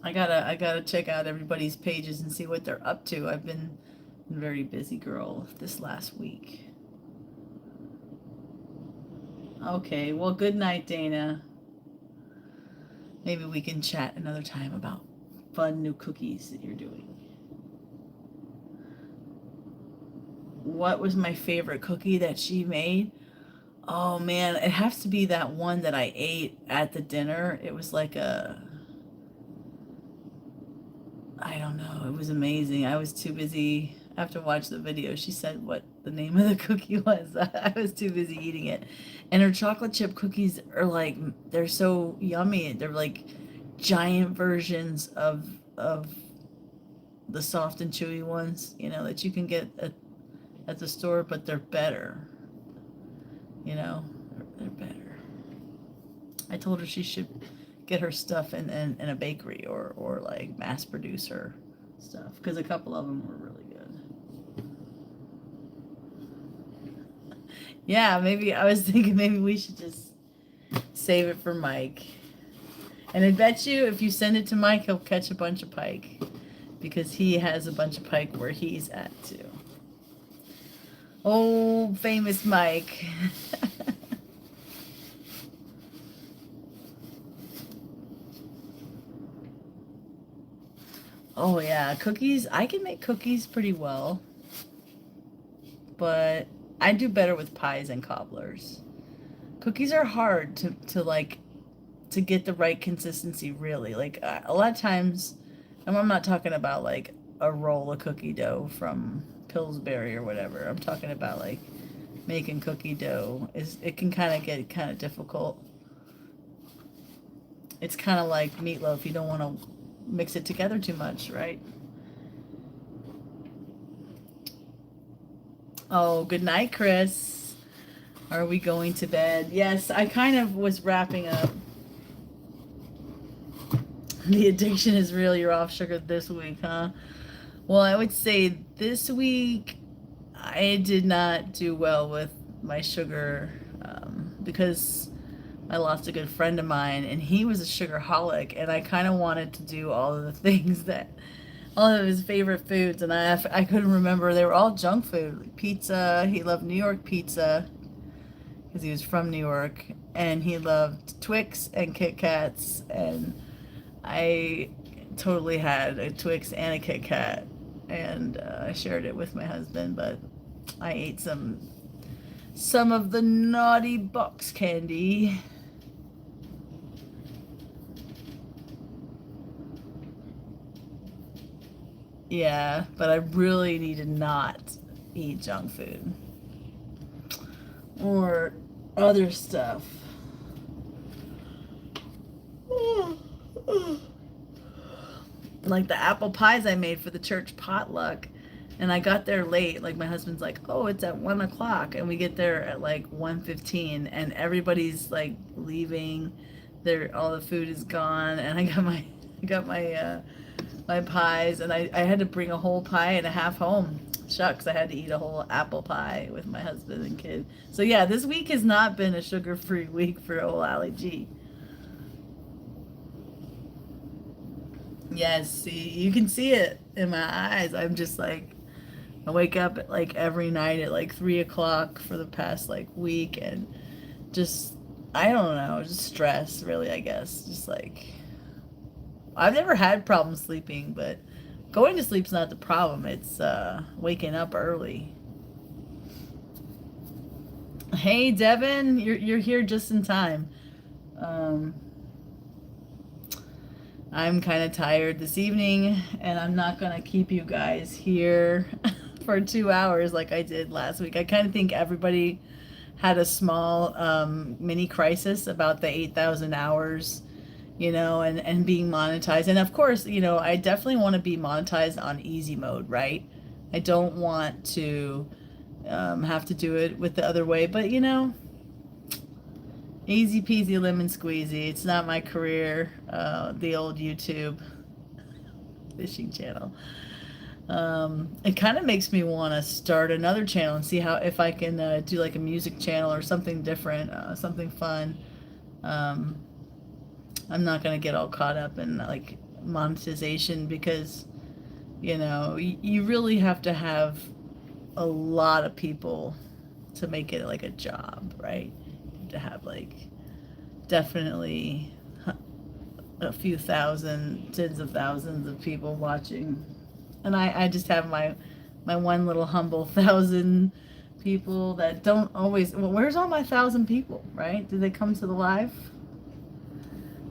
I gotta check out everybody's pages and see what they're up to. I've been a very busy girl this last week. Okay, well, good night, Dana. Maybe we can chat another time about fun new cookies that you're doing. What was my favorite cookie that she made? Oh man, it has to be that one that I ate at the dinner. It was like I don't know, it was amazing. I was too busy after watch the video. She said what the name of the cookie was. I was too busy eating it. And her chocolate chip cookies are like, they're so yummy. They're like giant versions of the soft and chewy ones, you know, that you can get at the store, but they're better. You know, they're better. I told her she should get her stuff in a bakery or like mass produce her stuff because a couple of them were really good. Yeah, maybe I was thinking maybe we should just save it for Mike. And I bet you if you send it to Mike, he'll catch a bunch of pike because he has a bunch of pike where he's at too. Oh, famous Mike. Oh yeah, cookies. I can make cookies pretty well, but I do better with pies and cobblers. Cookies are hard to like to get the right consistency really. Like a lot of times, and I'm not talking about like a roll of cookie dough from Pillsbury or whatever. I'm talking about like making cookie dough is it can kind of get kind of difficult. It's kind of like meatloaf. You don't want to mix it together too much, right? Oh, good night, Chris. Are we going to bed? Yes, I kind of was wrapping up. The addiction is real. You're off sugar this week, huh? Well, I would say this week I did not do well with my sugar because I lost a good friend of mine and he was a sugarholic and I kind of wanted to do all of the things that all of his favorite foods and I couldn't remember. They were all junk food. Like pizza. He loved New York pizza because he was from New York and he loved Twix and Kit Kats and I totally had a Twix and a Kit Kat and I shared it with my husband, but I ate some of the naughty box candy. Yeah, but I really need to not eat junk food or other stuff. Like the apple pies I made for the church potluck, and I got there late. Like my husband's like, "Oh, it's at 1 o'clock," and we get there at like 1:15, and everybody's like leaving. All the food is gone, and I got my pies, and I had to bring a whole pie and a half home. Shucks, I had to eat a whole apple pie with my husband and kid. So yeah, this week has not been a sugar-free week for old AllyG. Yes, see, you can see it in my eyes. I'm just like, I wake up at like every night at like 3 o'clock for the past like week and just, I don't know, just stress really, I guess. Just like, I've never had problems sleeping, but going to sleep's not the problem. It's waking up early. Hey, Devin, you're here just in time. Um, I'm kind of tired this evening, and I'm not gonna keep you guys here for 2 hours like I did last week. I kind of think everybody had a small mini crisis about the 8,000 hours, and being monetized. And of course, I definitely want to be monetized on easy mode, right? I don't want to have to do it with the other way, but easy peasy lemon squeezy. It's not my career, the old YouTube fishing channel. It kind of makes me want to start another channel and see if I can do like a music channel or something different, something fun. I'm not going to get all caught up in like monetization because, you really have to have a lot of people to make it like a job, right? To have like definitely a few thousand, tens of thousands of people watching. And I just have my one little humble 1,000 people that don't always, well, where's all my 1,000 people, right? Do they come to the live?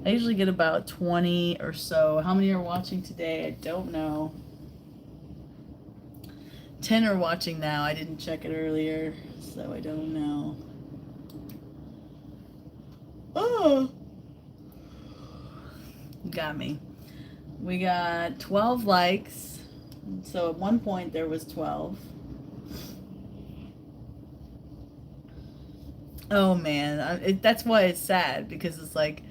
I usually get about 20 or so. How many are watching today? I don't know. 10 are watching now. I didn't check it earlier, so I don't know. Oh, got me. We got 12 likes. So at one point there was 12. Oh man, that's why it's sad because it's like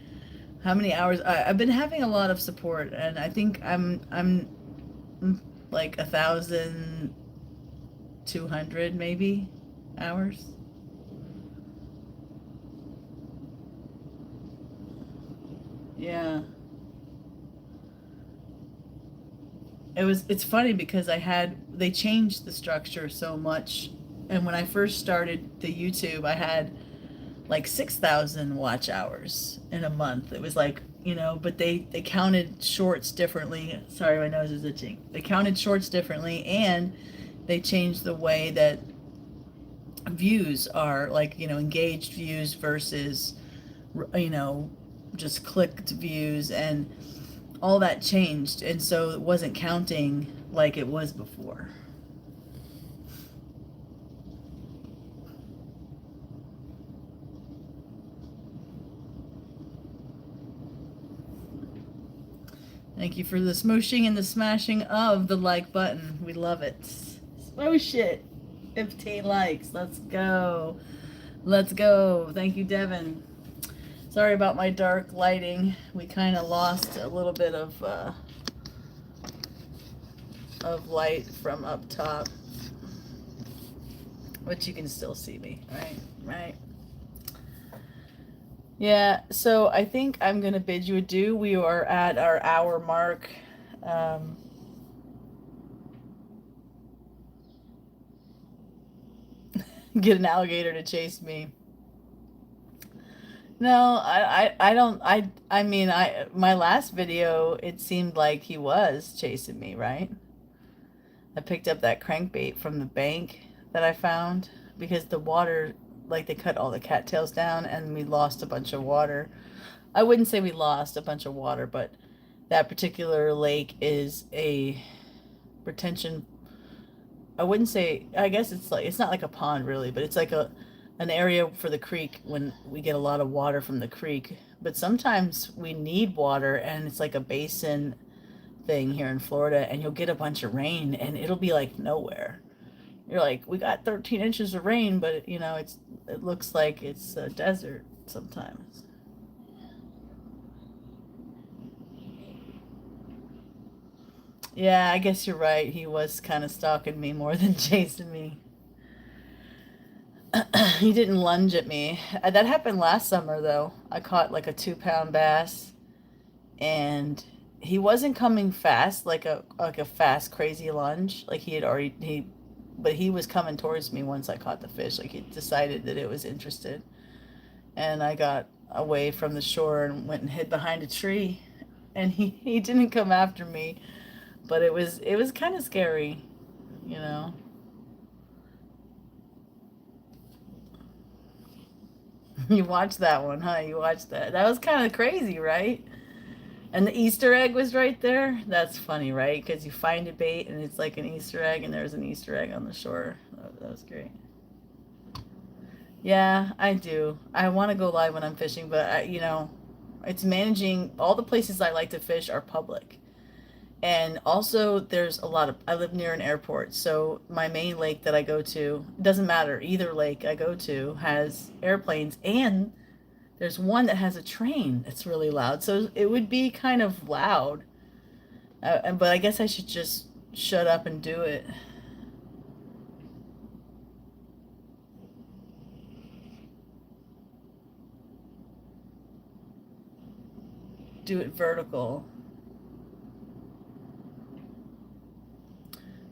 how many hours I've been having a lot of support and I think I'm like 1,200 maybe hours. Yeah. It's funny because they changed the structure so much, and when I first started the YouTube I had like 6,000 watch hours in a month. It was like, but they counted shorts differently. Sorry, my nose is itching. They counted shorts differently, and they changed the way that views are, like, engaged views versus, you know, just clicked views, and all that changed, and so it wasn't counting like it was before. Thank you for the smooshing and the smashing of the like button. We love it. Smoosh it. 15 likes. Let's go. Let's go. Thank you, Devin. Sorry about my dark lighting. We kind of lost a little bit of light from up top, but you can still see me, right? Right. Yeah, so I think I'm going to bid you adieu. We are at our hour mark. Um, get an alligator to chase me. No, I don't, I mean, my last video, it seemed like he was chasing me, right? I picked up that crankbait from the bank that I found because the water, like, they cut all the cattails down and we lost a bunch of water. I wouldn't say we lost a bunch of water, but that particular lake is a retention. I wouldn't say, I guess it's not like a pond really, but it's like an area for the creek when we get a lot of water from the creek. But sometimes we need water, and it's like a basin thing here in Florida, and you'll get a bunch of rain and it'll be like nowhere. You're like, we got 13 inches of rain, but it looks like it's a desert sometimes. Yeah, I guess you're right. He was kind of stalking me more than chasing me. He didn't lunge at me. That happened last summer, though. I caught like a 2 pound bass, and he wasn't coming fast, like a fast, crazy lunge. Like but he was coming towards me once I caught the fish. Like he decided that it was interested, and I got away from the shore and went and hid behind a tree, and he didn't come after me, but it was kind of scary, you know. You watched that one, huh? You watched that. That was kind of crazy, right? And the Easter egg was right there. That's funny, right? Because you find a bait and it's like an Easter egg, and there's an Easter egg on the shore. That was great. Yeah, I do. I want to go live when I'm fishing, but it's managing. All the places I like to fish are public. And also, there's a lot of, I live near an airport, so my main lake that I go to, it doesn't matter, either lake I go to has airplanes, and there's one that has a train that's really loud, so it would be kind of loud. But I guess I should just shut up and do it. Do it vertical.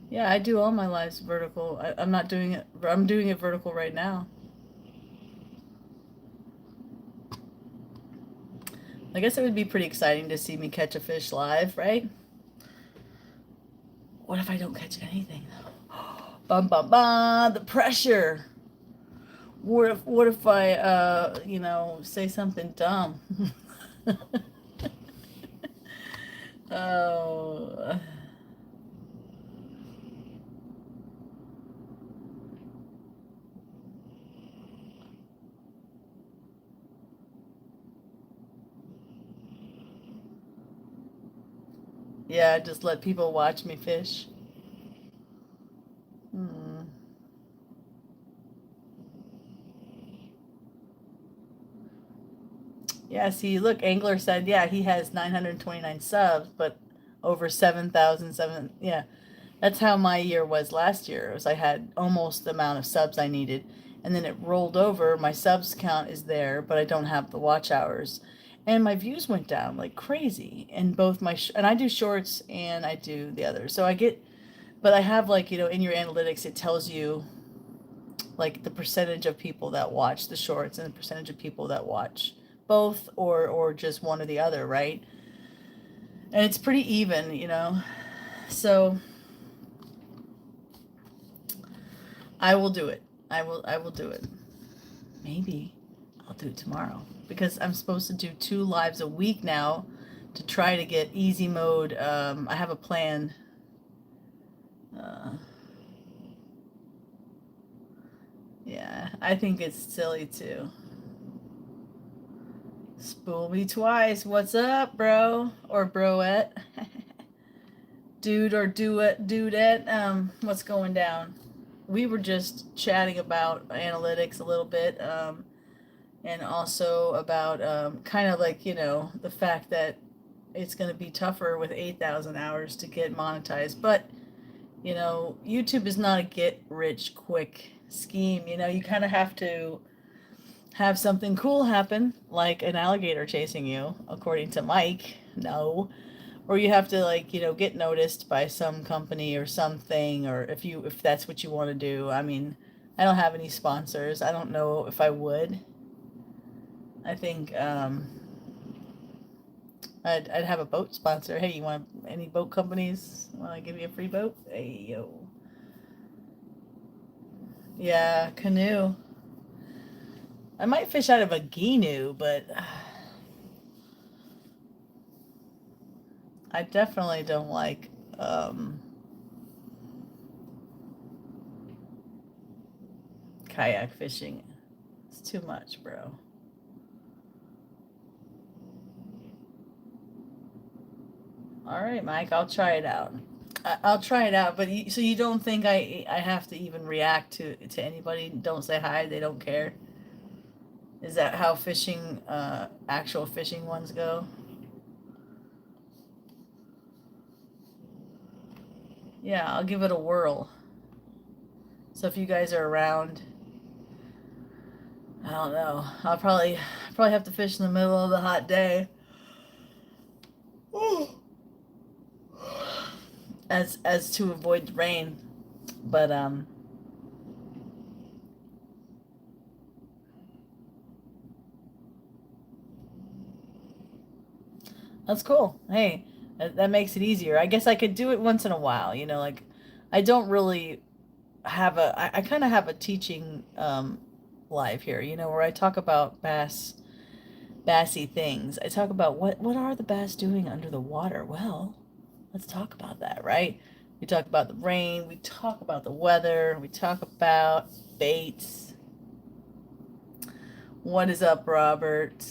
Yeah, I do all my lives vertical. I'm not doing it, I'm doing it vertical right now. I guess it would be pretty exciting to see me catch a fish live, right? What if I don't catch anything though? Bum bum bum, the pressure. What if I say something dumb? Oh. Yeah, just let people watch me fish. Hmm. Yeah, see, look, Angler said, yeah, he has 929 subs, but over 7,007. Yeah, that's how my year was last year. It was I had almost the amount of subs I needed, and then it rolled over. My subs count is there, but I don't have the watch hours, and my views went down like crazy. And both and I do shorts and I do the other. So I get, but I have like in your analytics it tells you like the percentage of people that watch the shorts and the percentage of people that watch both or just one or the other, right? And it's pretty even. So I will do it. I will do it. Maybe I'll do it tomorrow because I'm supposed to do 2 lives a week now to try to get easy mode. I have a plan. Yeah, I think it's silly too. Spool me twice. What's up, bro? Or broette? Dude or dudette. What's going down? We were just chatting about analytics a little bit, and also about kind of like, the fact that it's going to be tougher with 8,000 hours to get monetized. But, YouTube is not a get rich quick scheme. You kind of have to have something cool happen, like an alligator chasing you, according to Mike. No. Or you have to like, get noticed by some company or something, or if that's what you want to do. I mean, I don't have any sponsors. I don't know if I would. I think I'd have a boat sponsor. Hey, you want any boat companies? Want to give you a free boat? Hey, yo. Yeah, canoe. I might fish out of a ginu, but I definitely don't like kayak fishing. It's too much, bro. All right, Mike, I'll try it out. I'll try it out, but so you don't think I have to even react to anybody? Don't say hi. They don't care. Is that how fishing, actual fishing ones go? Yeah, I'll give it a whirl. So if you guys are around, I don't know. I'll probably have to fish in the middle of the hot day. As to avoid the rain. But that's cool. Hey, that makes it easier. I guess I could do it once in a while, like I don't really have I kind of have a teaching live here, where I talk about bassy things. I talk about what are the bass doing under the water? Well, let's talk about that, right? We talk about the rain, we talk about the weather, we talk about baits. What is up, Robert?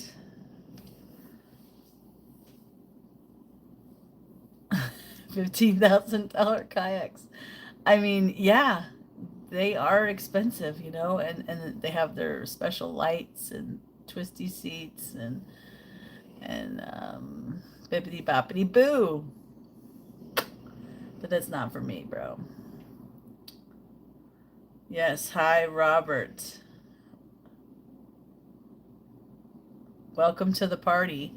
$15,000 kayaks. I mean, yeah, they are expensive, and they have their special lights and twisty seats and bippity boppity boo. But that's not for me, bro. Yes, hi, Robert. Welcome to the party.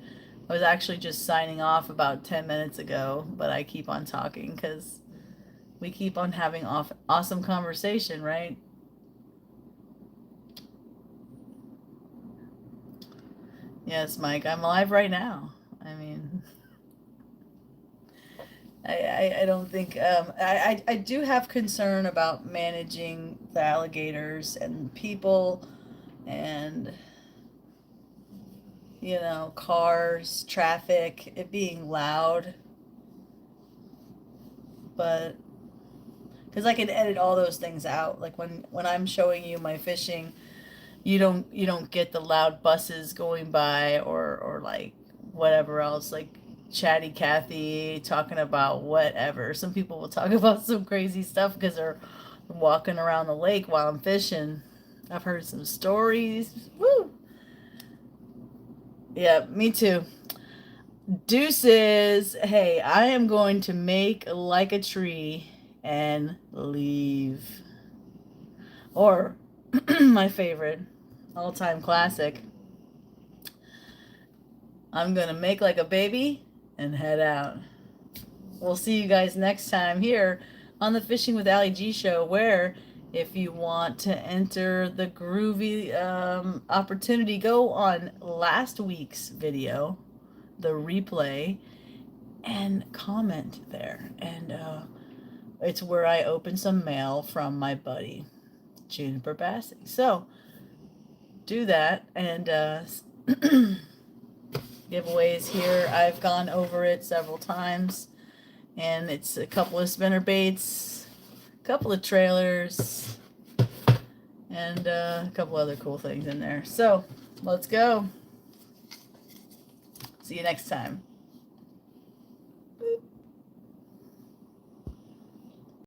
I was actually just signing off about 10 minutes ago, but I keep on talking because we keep on having awesome conversation, right? Yes, Mike, I'm live right now. I mean, I don't think I do have concern about managing the alligators and people and cars, traffic, it being loud, but because I can edit all those things out. Like when I'm showing you my fishing, you don't get the loud buses going by or like whatever else, like chatty Cathy talking about whatever. Some people will talk about some crazy stuff because they're walking around the lake while I'm fishing. I've heard some stories. Woo! Yeah, me too. Deuces. Hey, I am going to make like a tree and leave. Or my favorite all-time classic. I'm going to make like a baby and head out. We'll see you guys next time here on the Fishing with AllyG show, where if you want to enter the groovy opportunity, go on last week's video, the replay, and comment there. And it's where I open some mail from my buddy, Juniper Bassing. So do that, and giveaways here. I've gone over it several times, and it's a couple of spinner baits, a couple of trailers, and a couple other cool things in there. So let's go. See you next time.